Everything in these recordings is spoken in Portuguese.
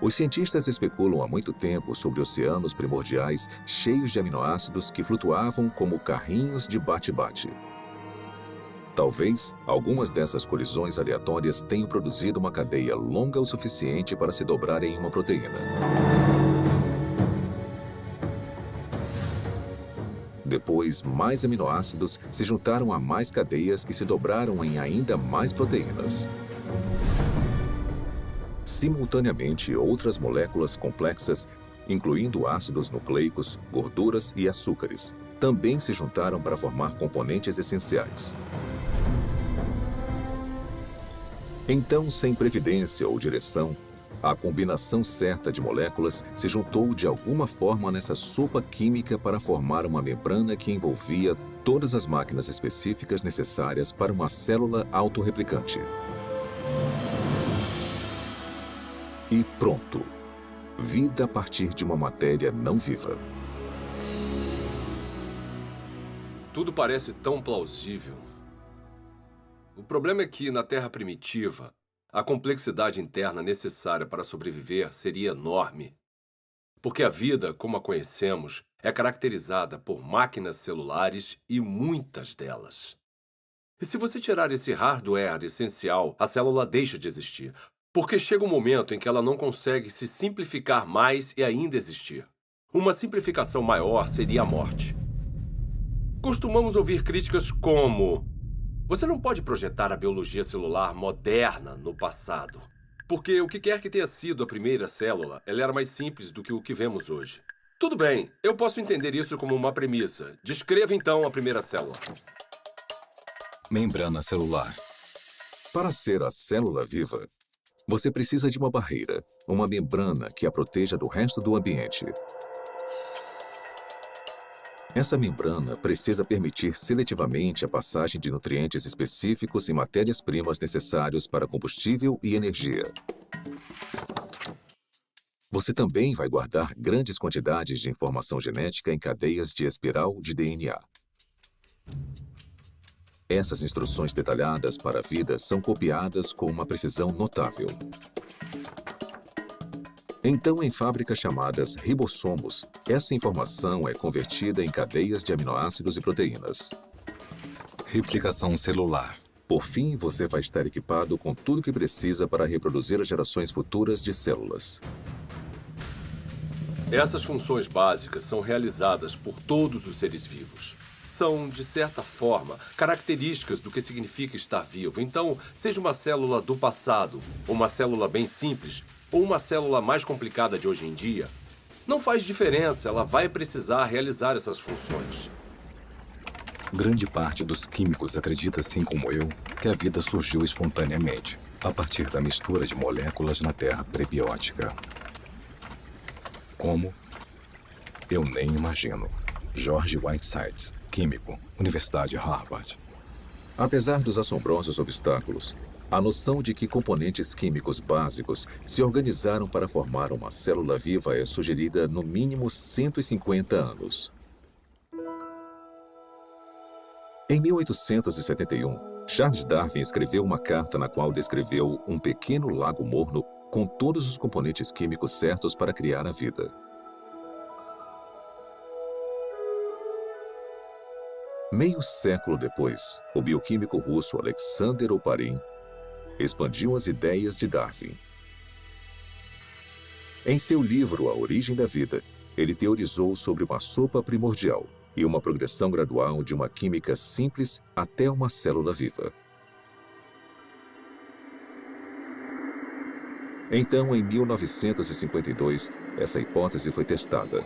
Os cientistas especulam há muito tempo sobre oceanos primordiais cheios de aminoácidos que flutuavam como carrinhos de bate-bate. Talvez algumas dessas colisões aleatórias tenham produzido uma cadeia longa o suficiente para se dobrar em uma proteína. Depois, mais aminoácidos se juntaram a mais cadeias que se dobraram em ainda mais proteínas. Simultaneamente, outras moléculas complexas, incluindo ácidos nucleicos, gorduras e açúcares, também se juntaram para formar componentes essenciais. Então, sem previdência ou direção, a combinação certa de moléculas se juntou de alguma forma nessa sopa química para formar uma membrana que envolvia todas as máquinas específicas necessárias para uma célula autorreplicante. E pronto! Vida a partir de uma matéria não viva. Tudo parece tão plausível. O problema é que, na Terra primitiva, a complexidade interna necessária para sobreviver seria enorme. Porque a vida, como a conhecemos, é caracterizada por máquinas celulares e muitas delas. E se você tirar esse hardware essencial, a célula deixa de existir. Porque chega um momento em que ela não consegue se simplificar mais e ainda existir. Uma simplificação maior seria a morte. Costumamos ouvir críticas como: você não pode projetar a biologia celular moderna no passado. Porque o que quer que tenha sido a primeira célula, ela era mais simples do que o que vemos hoje. Tudo bem, eu posso entender isso como uma premissa. Descreva então a primeira célula. Membrana celular. Para ser a célula viva, você precisa de uma barreira, uma membrana que a proteja do resto do ambiente. Essa membrana precisa permitir seletivamente a passagem de nutrientes específicos e matérias-primas necessários para combustível e energia. Você também vai guardar grandes quantidades de informação genética em cadeias de espiral de DNA. Essas instruções detalhadas para a vida são copiadas com uma precisão notável. Então, em fábricas chamadas ribossomos, essa informação é convertida em cadeias de aminoácidos e proteínas. Replicação celular. Por fim, você vai estar equipado com tudo o que precisa para reproduzir as gerações futuras de células. Essas funções básicas são realizadas por todos os seres vivos. São, de certa forma, características do que significa estar vivo. Então, seja uma célula do passado, uma célula bem simples, ou uma célula mais complicada de hoje em dia, não faz diferença, ela vai precisar realizar essas funções. Grande parte dos químicos acredita, assim como eu, que a vida surgiu espontaneamente, a partir da mistura de moléculas na terra prebiótica. Como? Eu nem imagino. George Whitesides, químico, Universidade Harvard. Apesar dos assombrosos obstáculos, a noção de que componentes químicos básicos se organizaram para formar uma célula viva é sugerida no mínimo 150 anos. Em 1871, Charles Darwin escreveu uma carta na qual descreveu um pequeno lago morno com todos os componentes químicos certos para criar a vida. Meio século depois, o bioquímico russo Alexander Oparin expandiu as ideias de Darwin. Em seu livro A Origem da Vida, ele teorizou sobre uma sopa primordial e uma progressão gradual de uma química simples até uma célula viva. Então, em 1952, essa hipótese foi testada.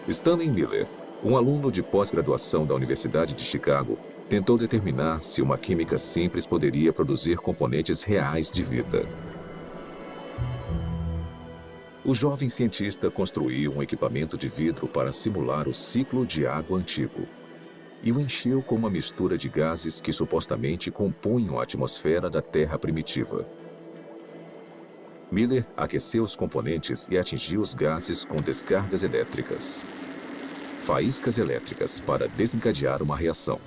Stanley Miller, um aluno de pós-graduação da Universidade de Chicago, tentou determinar se uma química simples poderia produzir componentes reais de vida. O jovem cientista construiu um equipamento de vidro para simular o ciclo de água antigo e o encheu com uma mistura de gases que supostamente compunham a atmosfera da Terra primitiva. Miller aqueceu os componentes e atingiu os gases com descargas elétricas. Faíscas elétricas para desencadear uma reação.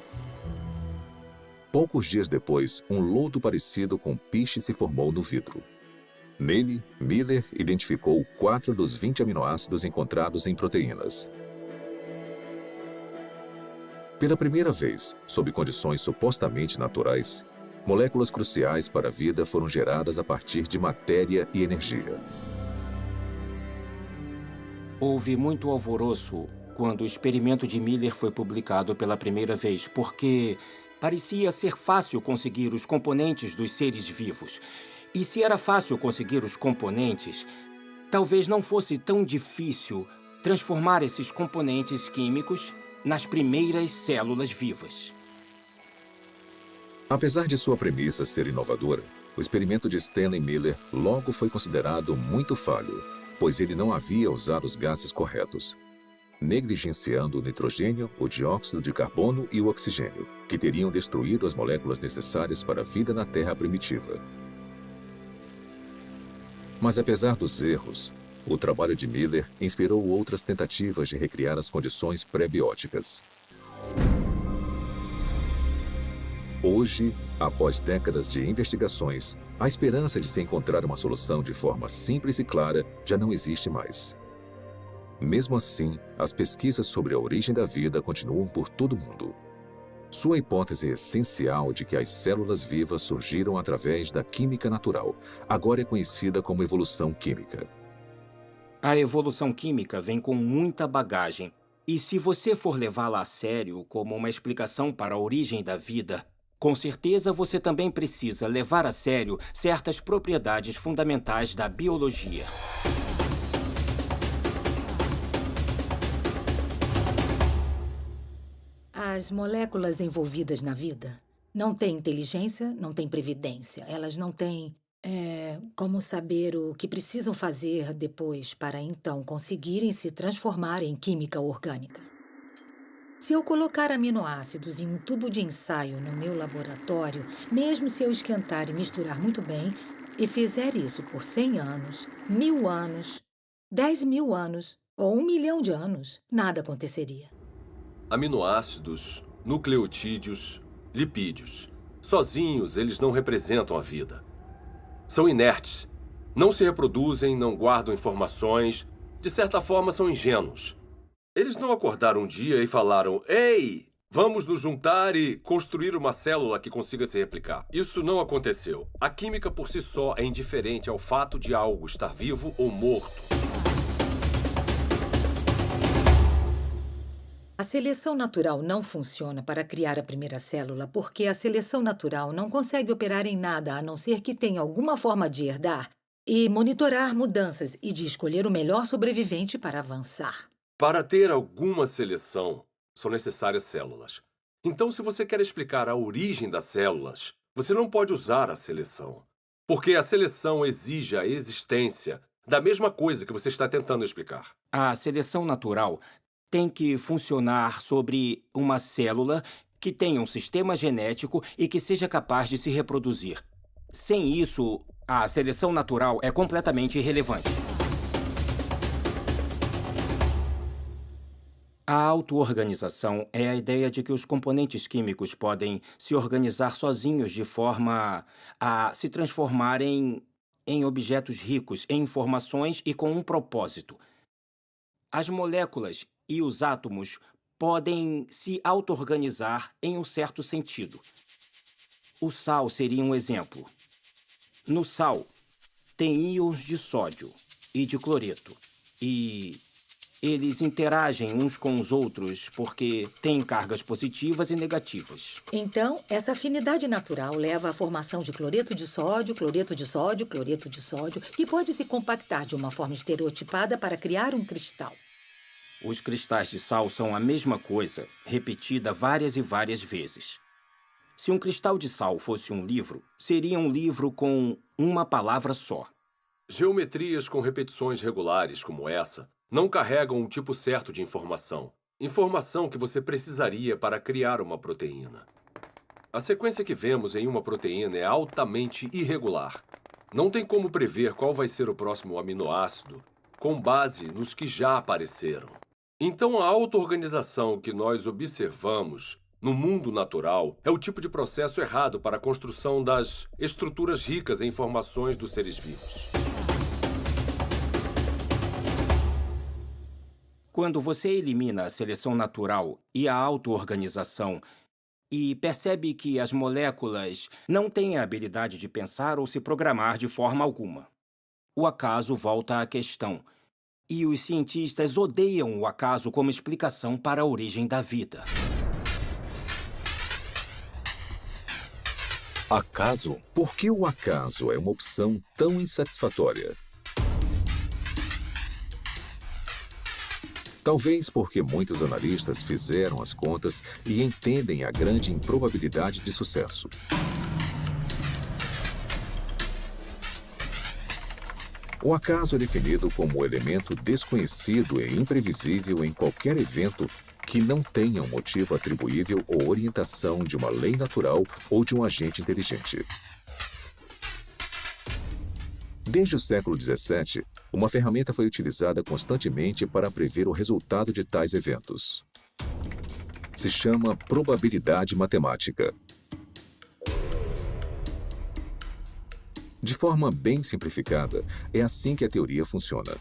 Poucos dias depois, um lodo parecido com piche se formou no vidro. Nele, Miller identificou 4 dos 20 aminoácidos encontrados em proteínas. Pela primeira vez, sob condições supostamente naturais, moléculas cruciais para a vida foram geradas a partir de matéria e energia. Houve muito alvoroço quando o experimento de Miller foi publicado pela primeira vez, porque parecia ser fácil conseguir os componentes dos seres vivos. E se era fácil conseguir os componentes, talvez não fosse tão difícil transformar esses componentes químicos nas primeiras células vivas. Apesar de sua premissa ser inovadora, o experimento de Stanley Miller logo foi considerado muito falho, pois ele não havia usado os gases corretos, negligenciando o nitrogênio, o dióxido de carbono e o oxigênio, que teriam destruído as moléculas necessárias para a vida na Terra primitiva. Mas apesar dos erros, o trabalho de Miller inspirou outras tentativas de recriar as condições pré-bióticas. Hoje, após décadas de investigações, a esperança de se encontrar uma solução de forma simples e clara já não existe mais. Mesmo assim, as pesquisas sobre a origem da vida continuam por todo o mundo. Sua hipótese essencial de que as células vivas surgiram através da química natural agora é conhecida como evolução química. A evolução química vem com muita bagagem. E se você for levá-la a sério como uma explicação para a origem da vida, com certeza você também precisa levar a sério certas propriedades fundamentais da biologia. As moléculas envolvidas na vida não têm inteligência, não têm previdência. Elas não têm como saber o que precisam fazer depois para então conseguirem se transformar em química orgânica. Se eu colocar aminoácidos em um tubo de ensaio no meu laboratório, mesmo se eu esquentar e misturar muito bem, e fizer isso por 100 anos, 1000 anos, 10.000 anos ou 1 milhão de anos, nada aconteceria. Aminoácidos, nucleotídeos, lipídios. Sozinhos, eles não representam a vida. São inertes. Não se reproduzem, não guardam informações. De certa forma, são ingênuos. Eles não acordaram um dia e falaram: "Ei, vamos nos juntar e construir uma célula que consiga se replicar." Isso não aconteceu. A química por si só é indiferente ao fato de algo estar vivo ou morto. A seleção natural não funciona para criar a primeira célula porque a seleção natural não consegue operar em nada a não ser que tenha alguma forma de herdar e monitorar mudanças e de escolher o melhor sobrevivente para avançar. Para ter alguma seleção, são necessárias células. Então, se você quer explicar a origem das células, você não pode usar a seleção. Porque a seleção exige a existência da mesma coisa que você está tentando explicar. A seleção natural tem que funcionar sobre uma célula que tenha um sistema genético e que seja capaz de se reproduzir. Sem isso, a seleção natural é completamente irrelevante. A auto-organização é a ideia de que os componentes químicos podem se organizar sozinhos de forma a se transformarem em objetos ricos em informações e com um propósito. As moléculas e os átomos podem se auto-organizar em um certo sentido. O sal seria um exemplo. No sal, tem íons de sódio e de cloreto. E eles interagem uns com os outros porque têm cargas positivas e negativas. Então, essa afinidade natural leva à formação de cloreto de sódio, cloreto de sódio, cloreto de sódio, que pode se compactar de uma forma estereotipada para criar um cristal. Os cristais de sal são a mesma coisa, repetida várias e várias vezes. Se um cristal de sal fosse um livro, seria um livro com uma palavra só. Geometrias com repetições regulares como essa não carregam um tipo certo de informação. Informação que você precisaria para criar uma proteína. A sequência que vemos em uma proteína é altamente irregular. Não tem como prever qual vai ser o próximo aminoácido com base nos que já apareceram. Então, a auto-organização que nós observamos no mundo natural é o tipo de processo errado para a construção das estruturas ricas em informações dos seres vivos. Quando você elimina a seleção natural e a auto-organização e percebe que as moléculas não têm a habilidade de pensar ou se programar de forma alguma, o acaso volta à questão. E os cientistas odeiam o acaso como explicação para a origem da vida. Acaso? Por que o acaso é uma opção tão insatisfatória? Talvez porque muitos analistas fizeram as contas e entendem a grande improbabilidade de sucesso. O acaso é definido como o elemento desconhecido e imprevisível em qualquer evento que não tenha um motivo atribuível ou orientação de uma lei natural ou de um agente inteligente. Desde o século XVII, uma ferramenta foi utilizada constantemente para prever o resultado de tais eventos. Se chama probabilidade matemática. De forma bem simplificada, é assim que a teoria funciona.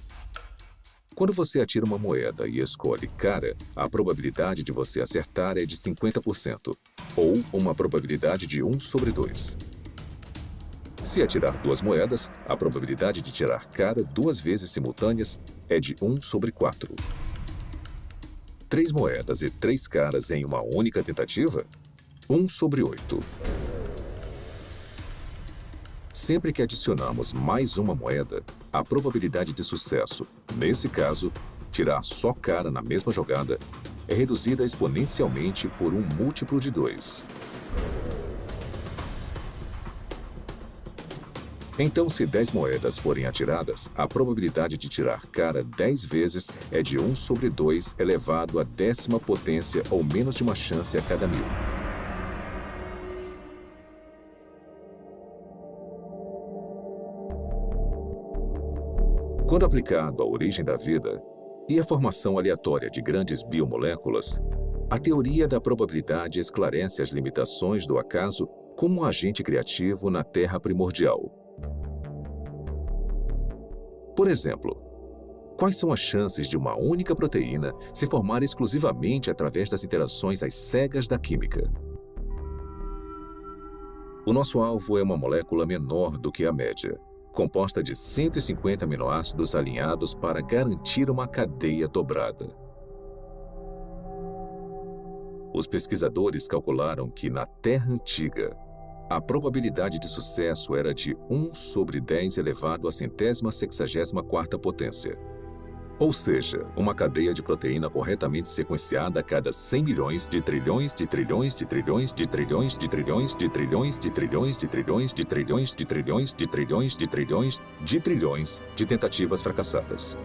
Quando você atira uma moeda e escolhe cara, a probabilidade de você acertar é de 50%, ou uma probabilidade de 1 sobre 2. Se atirar 2 moedas, a probabilidade de tirar cara 2 vezes simultâneas é de 1 sobre 4. 3 moedas e 3 caras em uma única tentativa? 1 sobre 8. Sempre que adicionamos mais uma moeda, a probabilidade de sucesso, nesse caso, tirar só cara na mesma jogada, é reduzida exponencialmente por um múltiplo de 2. Então, se 10 moedas forem atiradas, a probabilidade de tirar cara 10 vezes é de 1 sobre 2 elevado à 10ª potência ou menos de uma chance a cada 1000. Quando aplicado à origem da vida e à formação aleatória de grandes biomoléculas, a teoria da probabilidade esclarece as limitações do acaso como um agente criativo na Terra primordial. Por exemplo, quais são as chances de uma única proteína se formar exclusivamente através das interações às cegas da química? O nosso alvo é uma molécula menor do que a média, composta de 150 aminoácidos alinhados para garantir uma cadeia dobrada. Os pesquisadores calcularam que, na Terra antiga, a probabilidade de sucesso era de 1 sobre 10 elevado à 164ª potência. Ou seja, uma cadeia de proteína corretamente sequenciada a cada 100 milhões de trilhões de trilhões de trilhões de trilhões de trilhões de trilhões de trilhões de trilhões de trilhões de trilhões de trilhões de trilhões de trilhões de trilhões de tentativas fracassadas.